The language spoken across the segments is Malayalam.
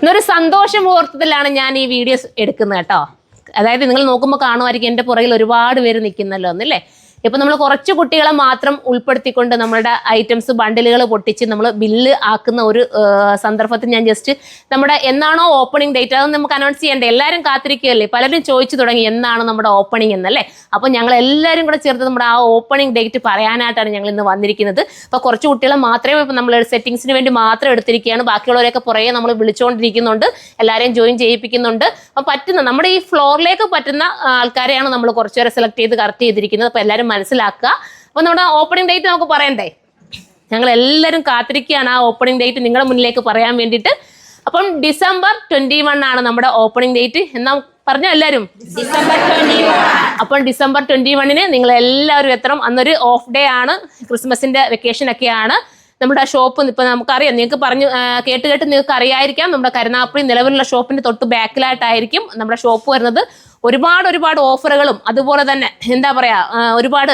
ഇന്നൊരു സന്തോഷ മുഹൂർത്തത്തിലാണ് ഞാൻ ഈ വീഡിയോസ് എടുക്കുന്നത് കേട്ടോ. അതായത് നിങ്ങൾ നോക്കുമ്പോൾ കാണുമായിരിക്കും എൻ്റെ പുറകിൽ ഒരുപാട് പേര് നിൽക്കുന്നല്ലോ എന്നല്ലേ. ഇപ്പം നമ്മൾ കുറച്ച് കുട്ടികളെ മാത്രം ഉൾപ്പെടുത്തിക്കൊണ്ട് നമ്മുടെ ഐറ്റംസ് ബണ്ടിലുകൾ പൊട്ടിച്ച് നമ്മൾ ബില്ല് ആക്കുന്ന ഒരു സന്ദർഭത്തിൽ ഞാൻ ജസ്റ്റ് നമ്മുടെ എന്നാണോ ഓപ്പണിംഗ് ഡേറ്റ് അത് നമുക്ക് അനൗൺസ് ചെയ്യണ്ടേ. എല്ലാവരും കാത്തിരിക്കുകയല്ലേ, പലരും ചോദിച്ചു തുടങ്ങി എന്നാണ് നമ്മുടെ ഓപ്പണിംഗ് എന്നല്ലേ. അപ്പോൾ ഞങ്ങൾ എല്ലാവരും കൂടെ ചേർത്ത് നമ്മുടെ ആ ഓപ്പണിംഗ് ഡേറ്റ് പറയാനായിട്ടാണ് ഞങ്ങൾ ഇന്ന് വന്നിരിക്കുന്നത്. അപ്പോൾ കുറച്ച് കുട്ടികളെ മാത്രമേ ഇപ്പം നമ്മൾ സെറ്റിങ്സിന് വേണ്ടി മാത്രം എടുത്തിരിക്കുകയാണ്. ബാക്കിയുള്ളവരെയൊക്കെ പുറകെ നമ്മൾ വിളിച്ചുകൊണ്ടിരിക്കുന്നുണ്ട്, എല്ലാവരെയും ജോയിൻ ചെയ്യിപ്പിക്കുന്നുണ്ട്. അപ്പം പറ്റുന്ന നമ്മുടെ ഈ ഫ്ലോറിലേക്ക് പറ്റുന്ന ആൾക്കാരെയാണ് നമ്മൾ കുറച്ചുപേരെ സെലക്ട് ചെയ്ത് കറക്റ്റ് ചെയ്തിരിക്കുന്നത്. അപ്പോൾ എല്ലാവരും മനസ്സിലാക്കുക. അപ്പോൾ നമ്മുടെ ഓപ്പണിംഗ് ഡേറ്റ് നമുക്ക് പറയണ്ടേ. ഞങ്ങൾ എല്ലാവരും കാത്തിരിക്കുകയാണ് ആ ഓപ്പണിംഗ് ഡേറ്റ് നിങ്ങളുടെ മുന്നിലേക്ക് പറയാൻ വേണ്ടിയിട്ട്. അപ്പം December 21 ആണ് നമ്മുടെ ഓപ്പണിംഗ് ഡേറ്റ് എന്നാ പറഞ്ഞോ എല്ലാവരും. December 21. അപ്പം December 21 നിങ്ങൾ എല്ലാവരും എത്തണം. അന്നൊരു ഓഫ് ഡേ ആണ്, ക്രിസ്മസിന്റെ വെക്കേഷൻ ഒക്കെയാണ്. നമ്മുടെ ഷോപ്പ് ഇപ്പം നമുക്കറിയാം, നിങ്ങൾക്ക് കേട്ട് നിങ്ങൾക്ക് അറിയായിരിക്കാം. നമ്മുടെ കരുനാഗപ്പള്ളി നിലവിലുള്ള ഷോപ്പിന്റെ തൊട്ട് ബാക്കിലായിട്ടായിരിക്കും നമ്മുടെ ഷോപ്പ് വരുന്നത്. ഒരുപാട് ഓഫറുകളും അതുപോലെ തന്നെ എന്താ പറയാ ഒരുപാട്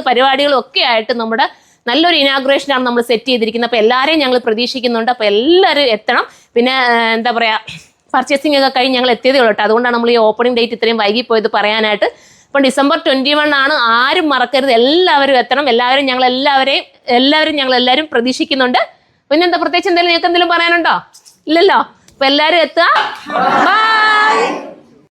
പരിപാടികളും ഒക്കെ ആയിട്ട് നമ്മുടെ നല്ലൊരു ഇനാഗുറേഷനാണ് നമ്മൾ സെറ്റ് ചെയ്തിരിക്കുന്നത്. അപ്പോൾ എല്ലാവരെയും ഞങ്ങൾ പ്രതീക്ഷിക്കുന്നുണ്ട്. അപ്പോൾ എല്ലാവരും എത്തണം. പിന്നെ എന്താ പറയാ പർച്ചേസിംഗ് ഒക്കെ കഴിഞ്ഞ് ഞങ്ങൾ എത്തിയതേ ഉള്ളൂ കേട്ടോ. അതുകൊണ്ടാണ് നമ്മൾ ഈ ഓപ്പണിംഗ് ഡേറ്റ് ഇത്രയും വൈകിപ്പോയത് പറയാനായിട്ട്. അപ്പം December 21 ആണ്, ആരും മറക്കരുത്, എല്ലാവരും എത്തണം. എല്ലാവരും ഞങ്ങൾ പ്രതീക്ഷിക്കുന്നുണ്ട്. പിന്നെന്താ പ്രത്യേകിച്ച് എന്തെങ്കിലും നിങ്ങൾക്ക് എന്തെങ്കിലും പറയാനുണ്ടോ? ഇല്ലല്ലോ. അപ്പൊ എല്ലാവരും എത്തുക. ബൈ.